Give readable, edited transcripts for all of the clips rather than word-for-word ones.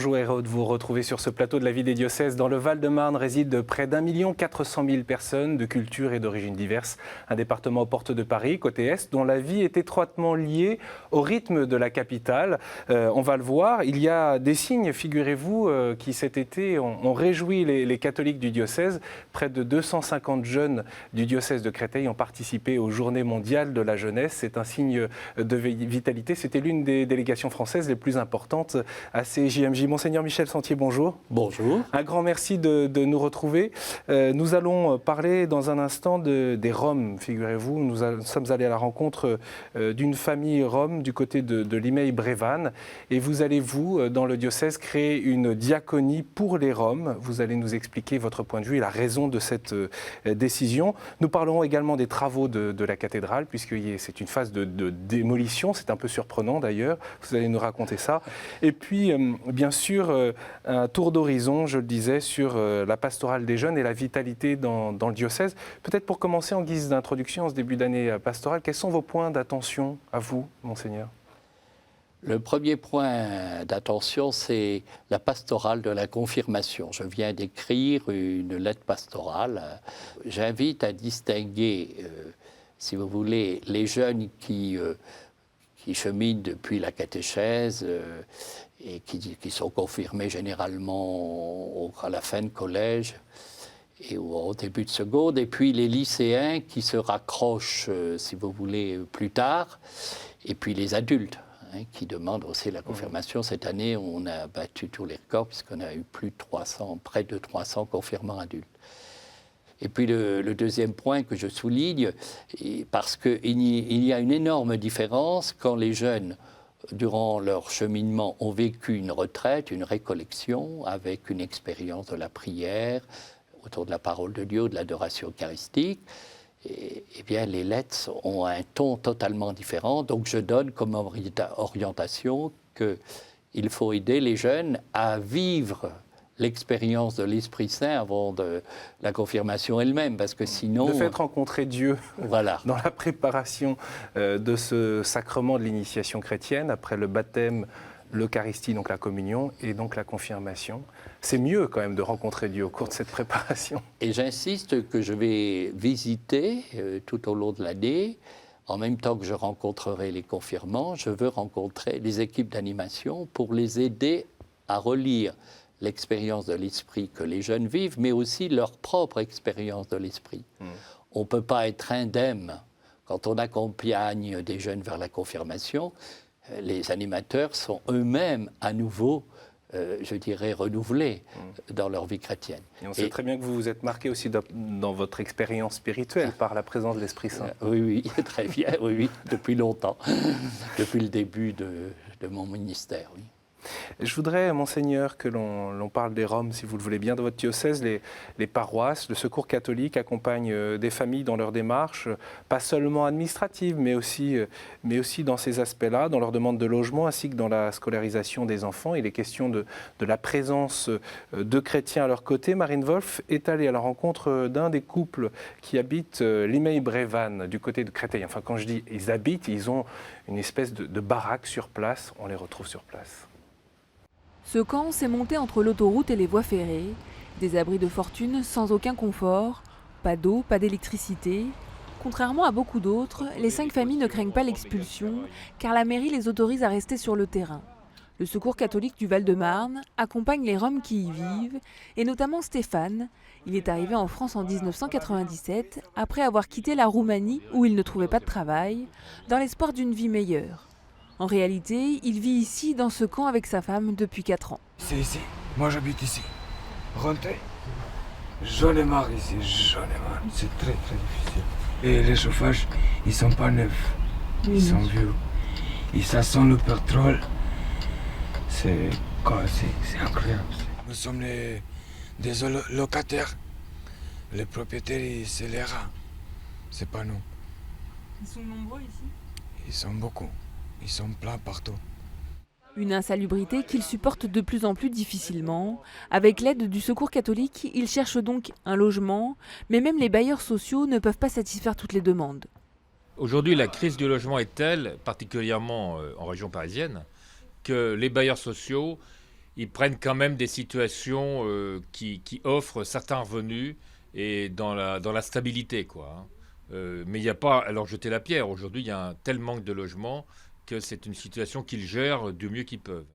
Bonjour et heureux de vous retrouver sur ce plateau de la vie des diocèses. Dans le Val-de-Marne résident près d'1 400 000 personnes de cultures et d'origines diverses. Un département aux portes de Paris, côté Est, dont la vie est étroitement liée au rythme de la capitale. On va le voir, il y a des signes, figurez-vous, qui cet été ont réjoui les catholiques du diocèse. Près de 250 jeunes du diocèse de Créteil ont participé aux Journées mondiales de la jeunesse. C'est un signe de vitalité. C'était l'une des délégations françaises les plus importantes à ces JMJ. Monseigneur Michel Sentier, bonjour. Bonjour. Un grand merci de nous retrouver. Nous allons parler dans un instant des Roms, figurez-vous. Nous sommes allés à la rencontre d'une famille Rome du côté de Limeil-Brévannes. Et vous allez, dans le diocèse, créer une diaconie pour les Roms. Vous allez nous expliquer votre point de vue et la raison de cette décision. Nous parlerons également des travaux de la cathédrale, puisque c'est une phase de démolition. C'est un peu surprenant d'ailleurs. Vous allez nous raconter ça. Et puis, bien sûr, un tour d'horizon, je le disais, sur la pastorale des jeunes et la vitalité dans le diocèse. Peut-être pour commencer, en guise d'introduction, en ce début d'année pastorale, quels sont vos points d'attention à vous, Monseigneur ? Le premier point d'attention, c'est la pastorale de la confirmation. Je viens d'écrire une lettre pastorale. J'invite à distinguer, si vous voulez, les jeunes qui cheminent depuis la catéchèse et qui sont confirmés généralement à la fin de collège et au début de seconde, et puis les lycéens qui se raccrochent, si vous voulez, plus tard, et puis les adultes qui demandent aussi la confirmation. Cette année, on a battu tous les records puisqu'on a eu près de 300 confirmants adultes. Et puis le deuxième point que je souligne, parce qu'il y a une énorme différence quand les jeunes, durant leur cheminement, ont vécu une retraite, une récollection, avec une expérience de la prière, autour de la parole de Dieu, de l'adoration eucharistique. Eh bien, les lettres ont un ton totalement différent. Donc, je donne comme orientation qu'il faut aider les jeunes à vivre l'expérience de l'Esprit Saint avant de la confirmation elle-même, parce que sinon... De fait rencontrer Dieu voilà. Dans la préparation de ce sacrement de l'initiation chrétienne, après le baptême, l'Eucharistie, donc la communion, et donc la confirmation. C'est mieux quand même de rencontrer Dieu au cours de cette préparation. Et j'insiste que je vais visiter tout au long de l'année, en même temps que je rencontrerai les confirmants, je veux rencontrer les équipes d'animation pour les aider à relire l'expérience de l'esprit que les jeunes vivent, mais aussi leur propre expérience de l'esprit. On ne peut pas être indemne quand on accompagne des jeunes vers la confirmation. Les animateurs sont eux-mêmes à nouveau, je dirais, renouvelés dans leur vie chrétienne. Et on sait très bien que vous vous êtes marqué aussi dans votre expérience spirituelle par la présence de l'Esprit Saint. Oui, très bien, oui, depuis longtemps, depuis le début de mon ministère, oui. Je voudrais, Monseigneur, que l'on parle des Roms, si vous le voulez bien. Dans votre diocèse, les paroisses, le Secours catholique accompagnent des familles dans leur démarche, pas seulement administrative, mais aussi dans ces aspects-là, dans leur demande de logement, ainsi que dans la scolarisation des enfants. Il est question de la présence de chrétiens à leur côté. Marine Wolf est allée à la rencontre d'un des couples qui habitent Limeil-Brévannes, du côté de Créteil. Enfin, quand je dis ils habitent, ils ont une espèce de baraque sur place. On les retrouve sur place. Ce camp s'est monté entre l'autoroute et les voies ferrées, des abris de fortune sans aucun confort, pas d'eau, pas d'électricité. Contrairement à beaucoup d'autres, les 5 familles ne craignent pas l'expulsion, car la mairie les autorise à rester sur le terrain. Le Secours catholique du Val-de-Marne accompagne les Roms qui y vivent, et notamment Stéphane. Il est arrivé en France en 1997, après avoir quitté la Roumanie où il ne trouvait pas de travail, dans l'espoir d'une vie meilleure. En réalité, il vit ici, dans ce camp, avec sa femme depuis 4 ans. C'est ici. Moi, j'habite ici. Rentrez. J'en ai marre ici. J'en ai marre. C'est très, très difficile. Et les chauffages, ils sont pas neufs. Ils sont vieux. Et ça sent le pétrole. C'est incroyable. Nous sommes des locataires. Les propriétaires, c'est les rats. C'est pas nous. Ils sont nombreux ici ? Ils sont beaucoup. Ils sont pleins partout. Une insalubrité qu'ils supportent de plus en plus difficilement. Avec l'aide du Secours catholique, ils cherchent donc un logement, mais même les bailleurs sociaux ne peuvent pas satisfaire toutes les demandes. Aujourd'hui, la crise du logement est telle, particulièrement en région parisienne, que les bailleurs sociaux ils prennent quand même des situations qui offrent certains revenus et dans la stabilité, quoi. Hein. Mais il n'y a pas à leur jeter la pierre. Aujourd'hui, il y a un tel manque de logement que c'est une situation qu'ils gèrent du mieux qu'ils peuvent.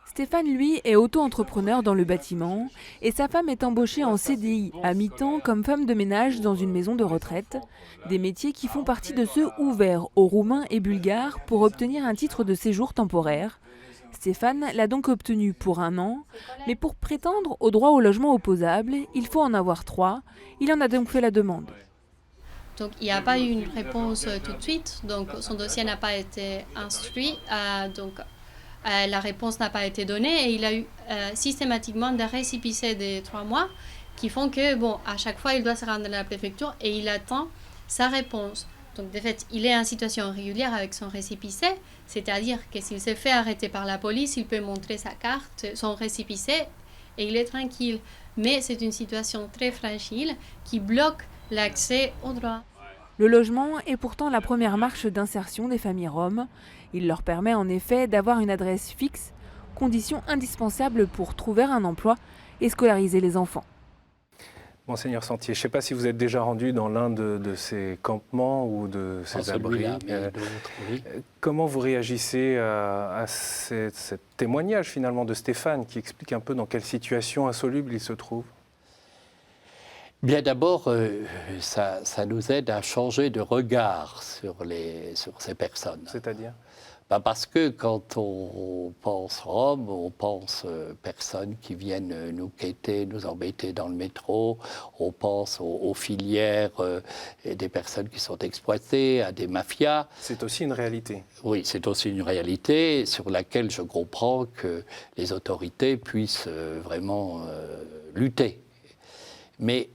Stéphane, lui, est auto-entrepreneur dans le bâtiment et sa femme est embauchée en CDI à mi-temps comme femme de ménage dans une maison de retraite. Des métiers qui font partie de ceux ouverts aux Roumains et Bulgares pour obtenir un titre de séjour temporaire. Stéphane l'a donc obtenu pour 1 an, mais pour prétendre au droit au logement opposable, il faut en avoir 3. Il en a donc fait la demande. Donc il n'y a pas eu une réponse tout de suite, donc son dossier n'a pas été instruit, la réponse n'a pas été donnée et il a eu systématiquement des récépissés des 3 mois qui font que, à chaque fois, il doit se rendre à la préfecture et il attend sa réponse. Donc, de fait, il est en situation régulière avec son récépissé, c'est-à-dire que s'il se fait arrêter par la police, il peut montrer sa carte, son récépissé et il est tranquille. Mais c'est une situation très fragile qui bloque l'accès au droit. Le logement est pourtant la première marche d'insertion des familles roms. Il leur permet en effet d'avoir une adresse fixe, condition indispensable pour trouver un emploi et scolariser les enfants. Monseigneur Sentier, je ne sais pas si vous êtes déjà rendu dans l'un de ces campements ou de ces abris. Oui. Comment vous réagissez à ce témoignage finalement de Stéphane qui explique un peu dans quelle situation insoluble il se trouve? Bien d'abord, ça nous aide à changer de regard sur ces personnes. C'est-à-dire? Parce que quand on pense Rome, on pense personnes qui viennent nous quêter, nous embêter dans le métro, on pense aux filières et des personnes qui sont exploitées, à des mafias. C'est aussi une réalité. Oui, c'est aussi une réalité sur laquelle je comprends que les autorités puissent vraiment lutter. Mais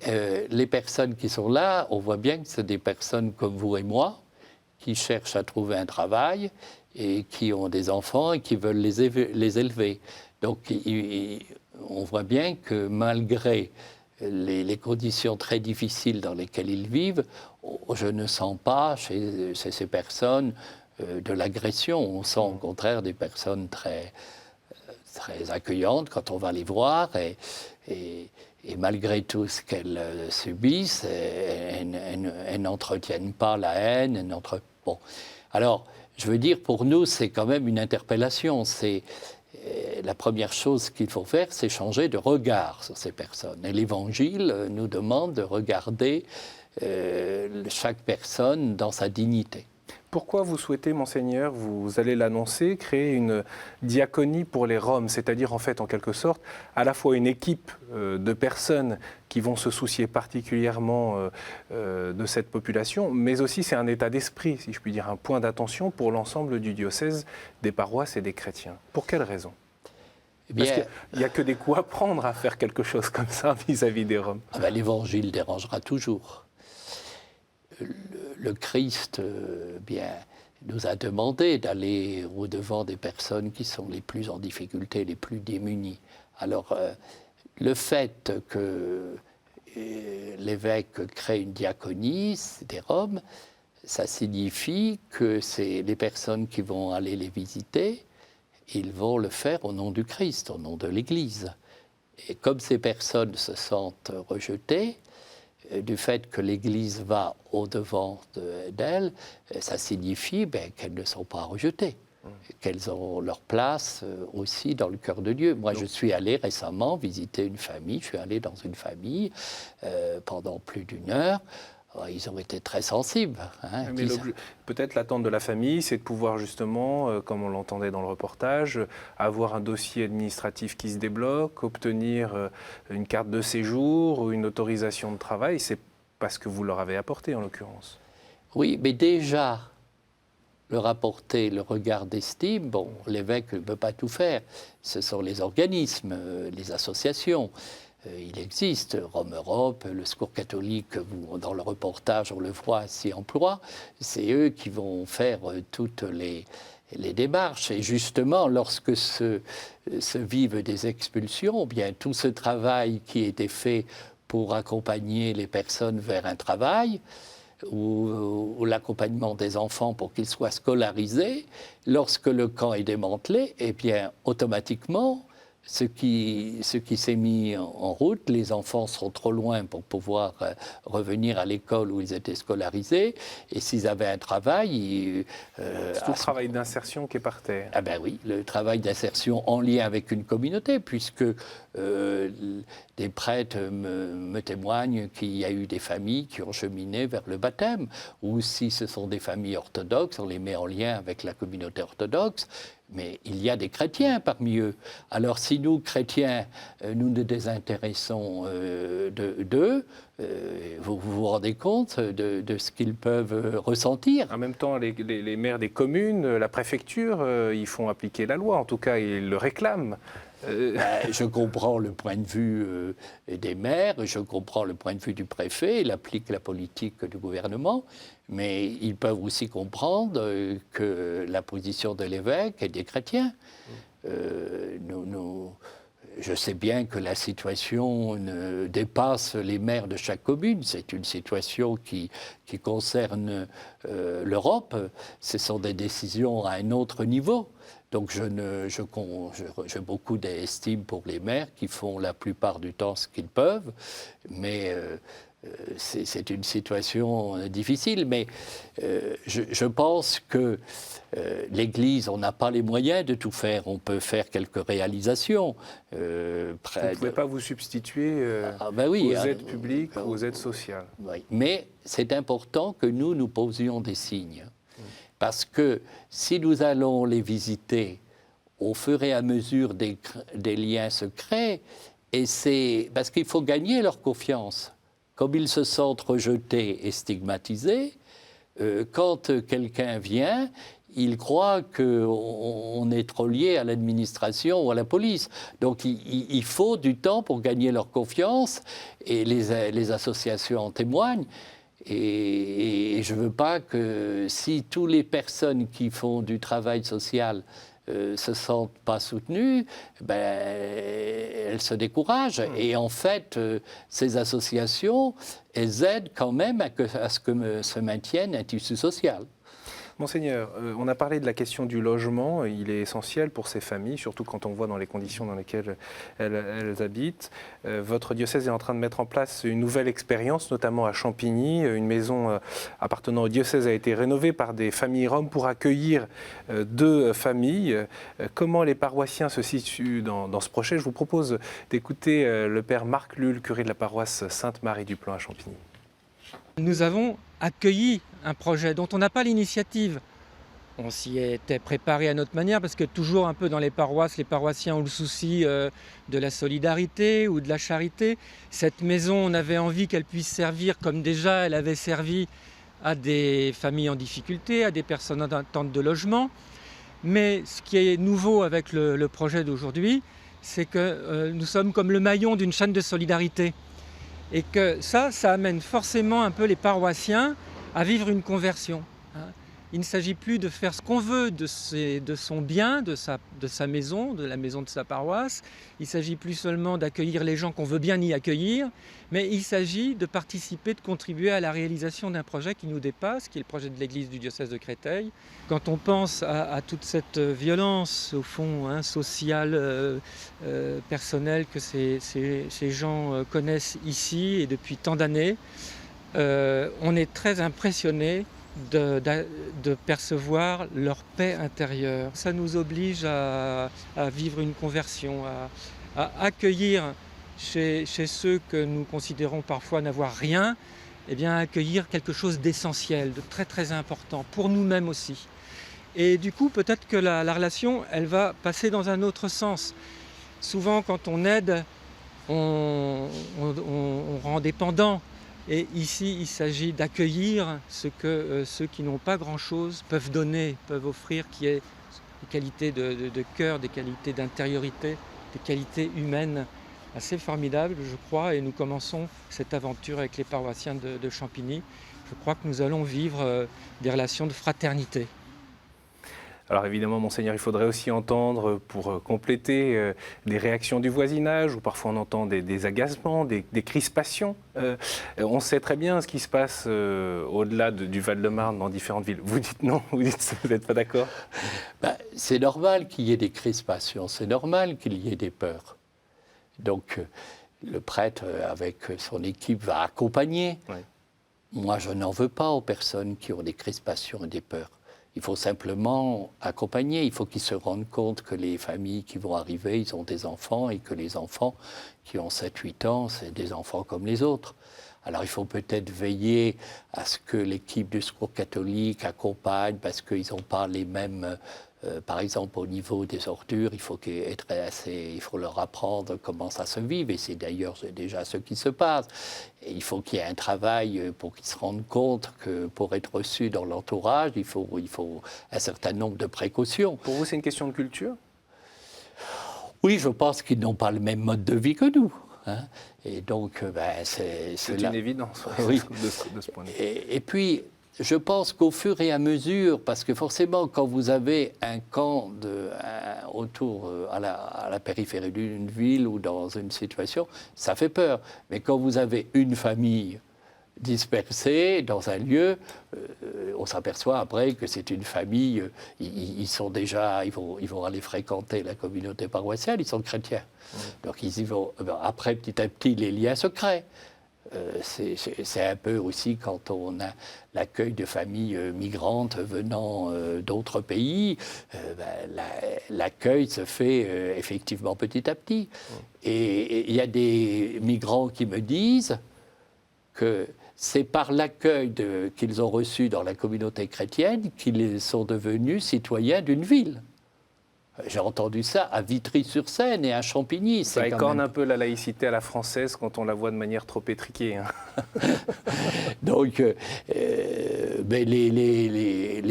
les personnes qui sont là, on voit bien que c'est des personnes comme vous et moi qui cherchent à trouver un travail et qui ont des enfants et qui veulent les élever. Donc on voit bien que malgré les conditions très difficiles dans lesquelles ils vivent, je ne sens pas chez ces personnes de l'agression. On sent au contraire des personnes très accueillantes quand on va les voir et malgré tout ce qu'elles subissent, elles n'entretiennent pas la haine. Bon. Alors, je veux dire, pour nous, c'est quand même une interpellation. La première chose qu'il faut faire, c'est changer de regard sur ces personnes. Et l'Évangile nous demande de regarder chaque personne dans sa dignité. Pourquoi vous souhaitez, Monseigneur, vous allez l'annoncer, créer une diaconie pour les Roms, c'est-à-dire en fait, en quelque sorte, à la fois une équipe de personnes qui vont se soucier particulièrement de cette population, mais aussi c'est un état d'esprit, si je puis dire, un point d'attention pour l'ensemble du diocèse, des paroisses et des chrétiens. Pour quelle raison ? Parce qu'il n'y a que des coups à prendre à faire quelque chose comme ça vis-à-vis des Roms. L'Évangile dérangera toujours. Le Christ nous a demandé d'aller au-devant des personnes qui sont les plus en difficulté, les plus démunies. Alors, le fait que l'évêque crée une diaconie des Roms, ça signifie que c'est les personnes qui vont aller les visiter, ils vont le faire au nom du Christ, au nom de l'Église. Et comme ces personnes se sentent rejetées, du fait que l'Église va au-devant d'elles, ça signifie qu'elles ne sont pas rejetées, qu'elles ont leur place aussi dans le cœur de Dieu. Moi, je suis allé récemment visiter une famille, je suis allé dans une famille pendant plus d'1 heure. Ils ont été très sensibles. Mais peut-être l'attente de la famille, c'est de pouvoir justement, comme on l'entendait dans le reportage, avoir un dossier administratif qui se débloque, obtenir une carte de séjour ou une autorisation de travail. C'est pas ce que vous leur avez apporté en l'occurrence. Oui, mais déjà, leur apporter le regard d'estime, l'évêque ne peut pas tout faire. Ce sont les organismes, les associations. Il existe, Rome Europe, le Secours catholique, dans le reportage, on le voit, s'y emploie. C'est eux qui vont faire toutes les démarches. Et justement, lorsque se vivent des expulsions, bien tout ce travail qui était fait pour accompagner les personnes vers un travail, ou l'accompagnement des enfants pour qu'ils soient scolarisés, lorsque le camp est démantelé, eh bien, automatiquement, ce qui s'est mis en route. Les enfants sont trop loin pour pouvoir revenir à l'école où ils étaient scolarisés. Et s'ils avaient un travail... c'est tout le travail d'insertion qui est par terre. Ah ben oui, le travail d'insertion en lien avec une communauté, puisque des prêtres me témoignent qu'il y a eu des familles qui ont cheminé vers le baptême. Ou si ce sont des familles orthodoxes, on les met en lien avec la communauté orthodoxe. Mais il y a des chrétiens parmi eux. Alors si nous, chrétiens, nous nous désintéressons d'eux, vous vous rendez compte de ce qu'ils peuvent ressentir. En même temps, les maires des communes, la préfecture, ils font appliquer la loi. En tout cas, ils le réclament. Je comprends le point de vue des maires, je comprends le point de vue du préfet, il applique la politique du gouvernement, mais ils peuvent aussi comprendre que la position de l'évêque est des chrétiens. Je sais bien que la situation dépasse les maires de chaque commune. C'est une situation qui concerne l'Europe. Ce sont des décisions à un autre niveau. Donc j'ai beaucoup d'estime pour les maires qui font la plupart du temps ce qu'ils peuvent, mais c'est une situation difficile. Mais je pense que l'Église, on n'a pas les moyens de tout faire. On peut faire quelques réalisations. Vous ne pouvez pas vous substituer aux aides publiques, aux aides sociales. Oui. Mais c'est important que nous posions des signes. Parce que si nous allons les visiter, au fur et à mesure des liens se créent, et c'est parce qu'il faut gagner leur confiance. Comme ils se sentent rejetés et stigmatisés, quand quelqu'un vient, ils croient qu'on est trop lié à l'administration ou à la police. Donc il faut du temps pour gagner leur confiance, et les associations en témoignent. Et je ne veux pas que si toutes les personnes qui font du travail social se sentent pas soutenues, elles se découragent. Et en fait, ces associations, elles aident quand même à ce que se maintienne un tissu social. Monseigneur, on a parlé de la question du logement. Il est essentiel pour ces familles, surtout quand on voit dans les conditions dans lesquelles elles habitent. Votre diocèse est en train de mettre en place une nouvelle expérience, notamment à Champigny. Une maison appartenant au diocèse a été rénovée par des familles roms pour accueillir 2 familles. Comment les paroissiens se situent dans ce projet? Je vous propose d'écouter le père Marc Lulle, curé de la paroisse Sainte-Marie du Plan à Champigny. Nous avons accueilli un projet dont on n'a pas l'initiative. On s'y était préparé à notre manière parce que toujours un peu dans les paroisses, les paroissiens ont le souci de la solidarité ou de la charité. Cette maison, on avait envie qu'elle puisse servir comme déjà elle avait servi à des familles en difficulté, à des personnes en attente de logement. Mais ce qui est nouveau avec le projet d'aujourd'hui, c'est que nous sommes comme le maillon d'une chaîne de solidarité. Et que ça amène forcément un peu les paroissiens à vivre une conversion. Il ne s'agit plus de faire ce qu'on veut de son bien, de sa maison, de la maison de sa paroisse. Il ne s'agit plus seulement d'accueillir les gens qu'on veut bien y accueillir, mais il s'agit de participer, de contribuer à la réalisation d'un projet qui nous dépasse, qui est le projet de l'église du diocèse de Créteil. Quand on pense à toute cette violence, au fond, sociale, personnelle, que ces gens connaissent ici et depuis tant d'années, on est très impressionné de percevoir leur paix intérieure. Ça nous oblige à vivre une conversion, à accueillir chez ceux que nous considérons parfois n'avoir rien, eh bien accueillir quelque chose d'essentiel, de très très important, pour nous-mêmes aussi. Et du coup, peut-être que la relation, elle va passer dans un autre sens. Souvent, quand on aide, on rend dépendant. Et ici, il s'agit d'accueillir ce que ceux qui n'ont pas grand-chose peuvent donner, peuvent offrir, qui est des qualités de cœur, des qualités d'intériorité, des qualités humaines assez formidables, je crois. Et nous commençons cette aventure avec les paroissiens de Champigny. Je crois que nous allons vivre des relations de fraternité. Alors évidemment, Monseigneur, il faudrait aussi entendre, pour compléter, des réactions du voisinage, où parfois on entend des agacements, des crispations. On sait très bien ce qui se passe au-delà du Val-de-Marne dans différentes villes. Vous dites non, vous n'êtes pas d'accord? C'est normal qu'il y ait des crispations, c'est normal qu'il y ait des peurs. Donc le prêtre, avec son équipe, va accompagner. Oui. Moi, je n'en veux pas aux personnes qui ont des crispations et des peurs. Il faut simplement accompagner. Il faut qu'ils se rendent compte que les familles qui vont arriver, ils ont des enfants et que les enfants qui ont 7-8 ans, c'est des enfants comme les autres. Alors il faut peut-être veiller à ce que l'équipe du Secours catholique accompagne parce qu'ils n'ont pas les mêmes... par exemple, au niveau des ordures, il faut leur apprendre comment ça se vit, et c'est d'ailleurs déjà ce qui se passe. Et il faut qu'il y ait un travail pour qu'ils se rendent compte que pour être reçus dans l'entourage, il faut un certain nombre de précautions. Pour vous, c'est une question de culture? Oui, je pense qu'ils n'ont pas le même mode de vie que nous. Hein. Et donc, c'est une évidence, oui. de ce point de vue. Et puis, je pense qu'au fur et à mesure, parce que forcément, quand vous avez un camp autour, à la périphérie d'une ville ou dans une situation, ça fait peur. Mais quand vous avez une famille dispersée dans un lieu, on s'aperçoit après que c'est une famille, ils vont aller fréquenter la communauté paroissiale, ils sont chrétiens. Donc ils y vont. Après, petit à petit, les liens se créent. C'est un peu aussi quand on a l'accueil de familles migrantes venant d'autres pays, l'accueil se fait effectivement petit à petit. Et il y a des migrants qui me disent que c'est par l'accueil qu'ils ont reçu dans la communauté chrétienne qu'ils sont devenus citoyens d'une ville. J'ai entendu ça à Vitry-sur-Seine et à Champigny. Ça écorne un peu la laïcité à la française quand on la voit de manière trop étriquée. Hein. Donc, les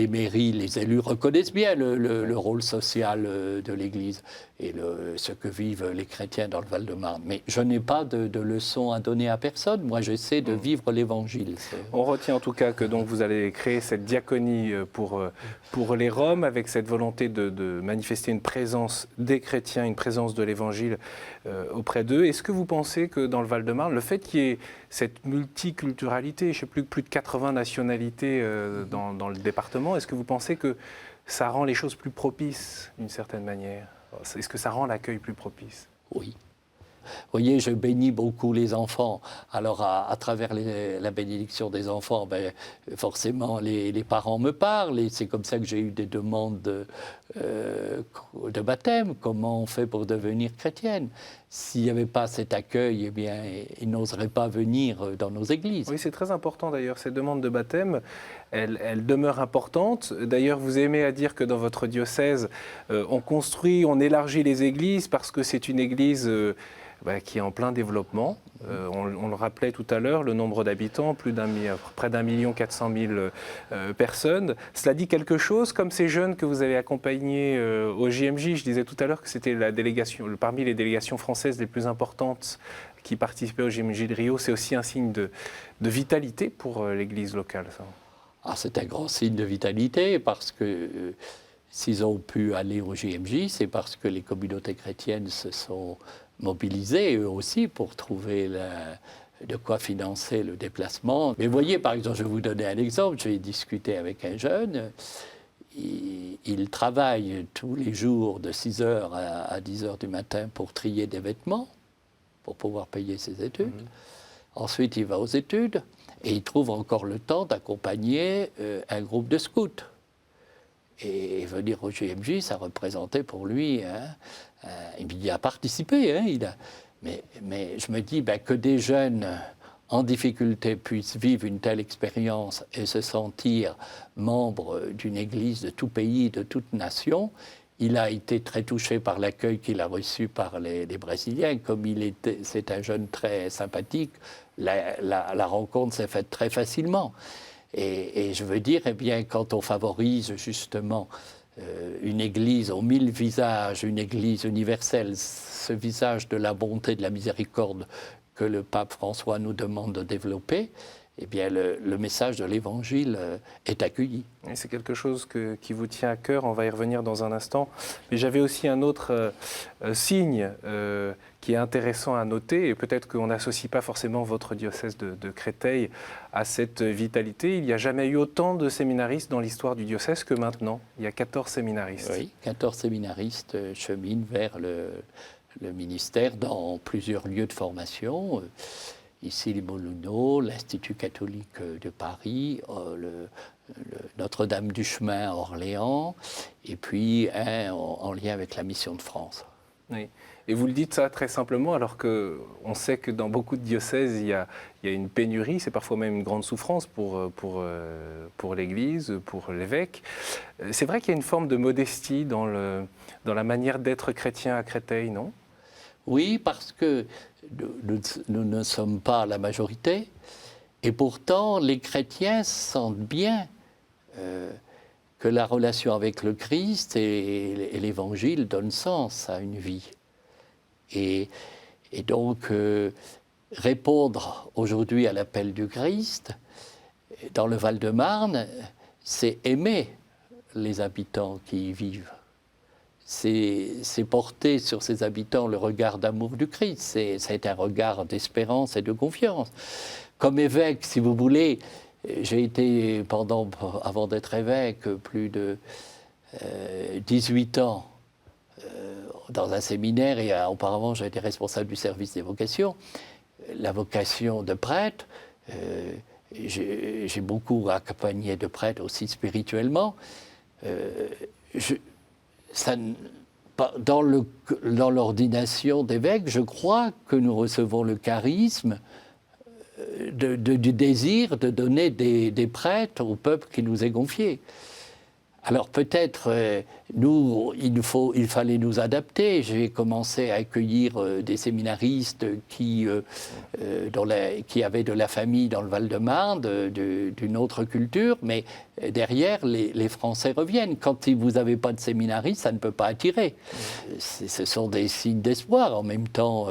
mairies, les élus reconnaissent bien le rôle social de l'Église et ce que vivent les chrétiens dans le Val-de-Marne. Mais je n'ai pas de leçon à donner à personne. Moi, j'essaie de vivre l'Évangile. On retient en tout cas que donc, vous allez créer cette diaconie pour les Roms avec cette volonté de manifester une présence des chrétiens, une présence de l'Évangile auprès d'eux. Est-ce que vous pensez que dans le Val-de-Marne, le fait qu'il y ait cette multiculturalité, je ne sais plus de 80 nationalités dans le département, est-ce que vous pensez que ça rend les choses plus propices d'une certaine manière? Est-ce que ça rend l'accueil plus propice? Oui. Vous voyez, je bénis beaucoup les enfants. Alors, à travers la bénédiction des enfants, forcément, les parents me parlent. Et c'est comme ça que j'ai eu des demandes de baptême. Comment on fait pour devenir chrétienne? S'il n'y avait pas cet accueil, eh bien, ils n'oseraient pas venir dans nos églises. Oui, c'est très important d'ailleurs. Ces demandes de baptême, elles demeurent importantes. D'ailleurs, vous aimez à dire que dans votre diocèse, on élargit les églises parce que c'est une église... qui est en plein développement. On le rappelait tout à l'heure, le nombre d'habitants, près d'1,4 million personnes. Cela dit quelque chose, comme ces jeunes que vous avez accompagnés au JMJ. Je disais tout à l'heure que c'était la délégation, parmi les délégations françaises les plus importantes qui participaient au JMJ de Rio. C'est aussi un signe de vitalité pour l'Église locale, ça. C'est un grand signe de vitalité parce que s'ils ont pu aller au JMJ, c'est parce que les communautés chrétiennes se sont mobilisés eux aussi pour trouver de quoi financer le déplacement. Mais voyez, par exemple, je vais vous donner un exemple. J'ai discuté avec un jeune. Il travaille tous les jours de 6h à 10h du matin pour trier des vêtements, pour pouvoir payer ses études. Ensuite, il va aux études et il trouve encore le temps d'accompagner un groupe de scouts. Et venir au JMJ, ça représentait pour lui... il y a participé, mais je me dis que des jeunes en difficulté puissent vivre une telle expérience et se sentir membres d'une église de tout pays, de toute nation. Il a été très touché par l'accueil qu'il a reçu par les Brésiliens. Comme c'est un jeune très sympathique, la rencontre s'est faite très facilement. Et je veux dire, quand on favorise justement une église aux 1000 visages, une église universelle, ce visage de la bonté, de la miséricorde que le pape François nous demande de développer, eh bien, le message de l'Évangile est accueilli. Et c'est quelque chose qui vous tient à cœur, on va y revenir dans un instant. Mais j'avais aussi un autre signe qui est intéressant à noter, et peut-être qu'on n'associe pas forcément votre diocèse de Créteil à cette vitalité. Il n'y a jamais eu autant de séminaristes dans l'histoire du diocèse que maintenant. Il y a 14 séminaristes. Oui, 14 séminaristes cheminent vers le ministère dans plusieurs lieux de formation. Ici, les Moluneaux, l'Institut catholique de Paris, Notre-Dame du Chemin à Orléans, et puis un en lien avec la Mission de France. Oui. Et vous le dites ça très simplement, alors qu'on sait que dans beaucoup de diocèses, il y a une pénurie, c'est parfois même une grande souffrance pour l'Église, pour l'évêque. C'est vrai qu'il y a une forme de modestie dans la manière d'être chrétien à Créteil, non ? Oui, parce que nous ne sommes pas la majorité, et pourtant les chrétiens sentent bien que la relation avec le Christ et l'Évangile donnent sens à une vie. Et donc, répondre aujourd'hui à l'appel du Christ, dans le Val-de-Marne, c'est aimer les habitants qui y vivent. C'est porter sur ces habitants le regard d'amour du Christ. C'est un regard d'espérance et de confiance. Comme évêque, si vous voulez, j'ai été avant d'être évêque, plus de 18 ans dans un séminaire, et auparavant j'ai été responsable du service des vocations. La vocation de prêtre, j'ai beaucoup accompagné de prêtres aussi spirituellement. Dans l'ordination d'évêque, je crois que nous recevons le charisme du désir de donner des prêtres au peuple qui nous est confié. Alors peut-être, il fallait nous adapter. J'ai commencé à accueillir des séminaristes qui avaient de la famille dans le Val-de-Marne, d'une autre culture, mais derrière, les Français reviennent. Quand vous n'avez pas de séminaristes, ça ne peut pas attirer. Ce sont des signes d'espoir. En même temps,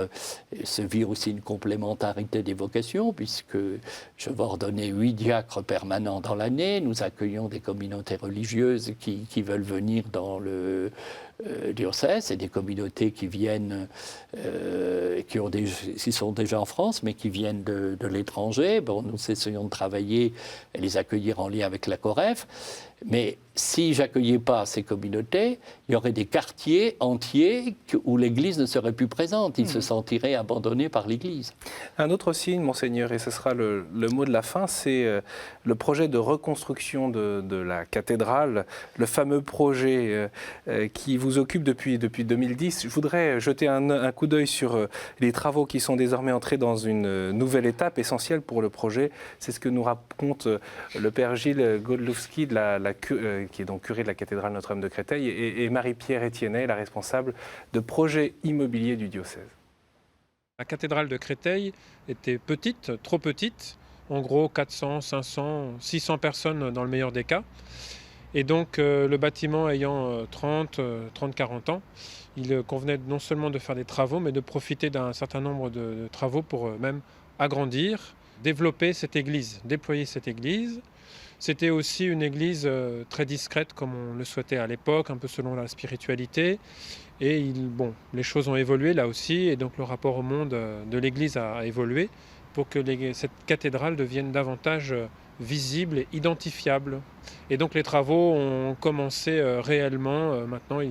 se vit aussi une complémentarité des vocations, puisque je vais ordonner 8 diacres permanents dans l'année. Nous accueillons des communautés religieuses qui veulent venir dans le diocèse, et des communautés qui viennent, qui sont déjà en France, mais qui viennent de l'étranger. Bon, nous essayons de travailler et les accueillir en lien avec la COREF. Mais si j'accueillais pas ces communautés, il y aurait des quartiers entiers où l'Église ne serait plus présente. Ils se sentiraient abandonnés par l'Église. Un autre signe, Monseigneur, et ce sera le mot de la fin, c'est le projet de reconstruction de la cathédrale, le fameux projet qui vous occupe depuis 2010. Je voudrais jeter un coup d'œil sur les travaux qui sont désormais entrés dans une nouvelle étape essentielle pour le projet. C'est ce que nous raconte le père Gilles Godlowski, qui est donc curé de la cathédrale Notre-Dame de Créteil, et Marie-Pierre Etiennet, la responsable de projet immobilier du diocèse. La cathédrale de Créteil était petite, trop petite, en gros 400, 500, 600 personnes dans le meilleur des cas. Et donc le bâtiment ayant 30-40 ans, il convenait non seulement de faire des travaux, mais de profiter d'un certain nombre de travaux pour même agrandir, développer cette église, déployer cette église. C'était aussi une église très discrète, comme on le souhaitait à l'époque, un peu selon la spiritualité. Et les choses ont évolué là aussi, et donc le rapport au monde de l'église a évolué pour que cette cathédrale devienne davantage visible et identifiable. Et donc les travaux ont commencé réellement maintenant,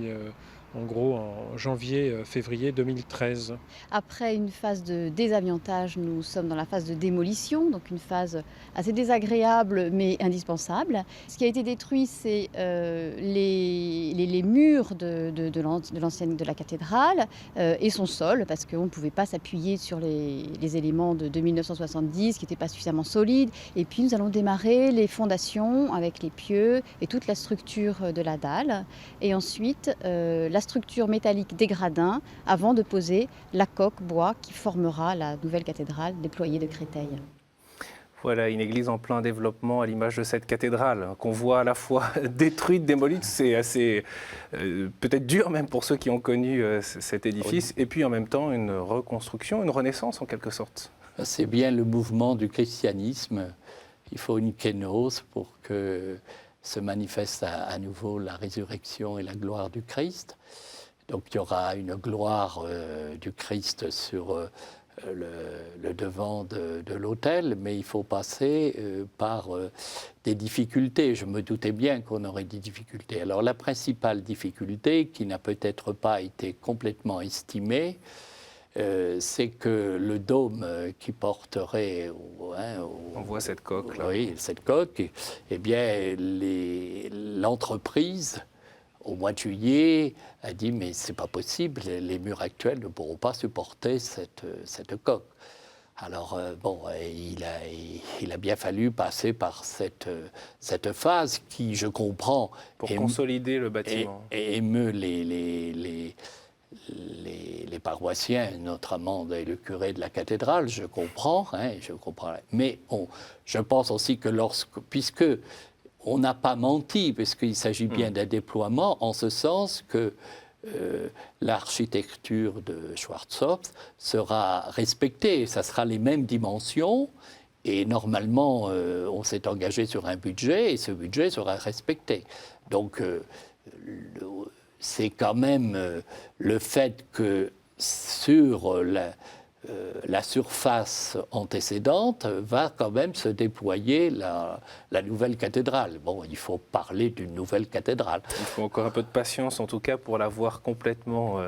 en gros en janvier-février 2013. Après une phase de désamiantage, nous sommes dans la phase de démolition, donc une phase assez désagréable mais indispensable. Ce qui a été détruit, c'est les murs de la cathédrale et son sol, parce qu'on ne pouvait pas s'appuyer sur les éléments de 1970 qui n'étaient pas suffisamment solides. Et puis nous allons démarrer les fondations avec les pieux et toute la structure de la dalle. Et ensuite, la structure métallique des gradins avant de poser la coque bois qui formera la nouvelle cathédrale déployée de Créteil. Voilà, une église en plein développement à l'image de cette cathédrale qu'on voit à la fois détruite, démolie. C'est assez peut-être dur même pour ceux qui ont connu cet édifice, et puis en même temps une reconstruction, une renaissance en quelque sorte. C'est bien le mouvement du christianisme. Il faut une kénose pour que se manifeste à nouveau la résurrection et la gloire du Christ. Donc il y aura une gloire du Christ sur le devant de l'autel, mais il faut passer par des difficultés. Je me doutais bien qu'on aurait des difficultés. Alors la principale difficulté, qui n'a peut-être pas été complètement estimée, c'est que le dôme qui porterait... On voit cette coque là. Oui, cette coque, eh bien l'entreprise, au mois de juillet, a dit mais c'est pas possible, les murs actuels ne pourront pas supporter cette coque. Alors il a bien fallu passer par cette phase qui, je comprends, pour consolider le bâtiment. Et émeut les paroissiens, notamment le curé de la cathédrale, je comprends. Mais je pense aussi que puisque on n'a pas menti, puisqu'il s'agit bien d'un déploiement, en ce sens que l'architecture de Schwarzkopf sera respectée. Ça sera les mêmes dimensions. Et normalement, on s'est engagé sur un budget et ce budget sera respecté. Donc, c'est quand même le fait que sur la surface antécédente va quand même se déployer la nouvelle cathédrale. Bon, il faut parler d'une nouvelle cathédrale. Il faut encore un peu de patience, en tout cas, pour la voir complètement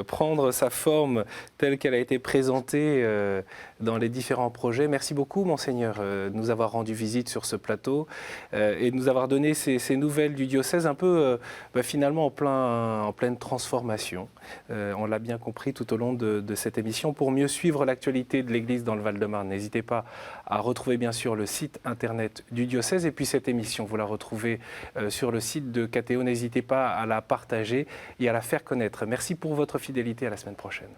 prendre sa forme telle qu'elle a été présentée dans les différents projets. Merci beaucoup, Monseigneur, de nous avoir rendu visite sur ce plateau et de nous avoir donné ces nouvelles du diocèse un peu, finalement, en pleine transformation. On l'a bien compris tout au long de cette émission. Pour mieux suivre l'actualité de l'Église dans le Val-de-Marne, n'hésitez pas à retrouver bien sûr le site internet du diocèse et puis cette émission, vous la retrouvez sur le site de KTO. N'hésitez pas à la partager et à la faire connaître. Merci pour votre fidélité, à la semaine prochaine.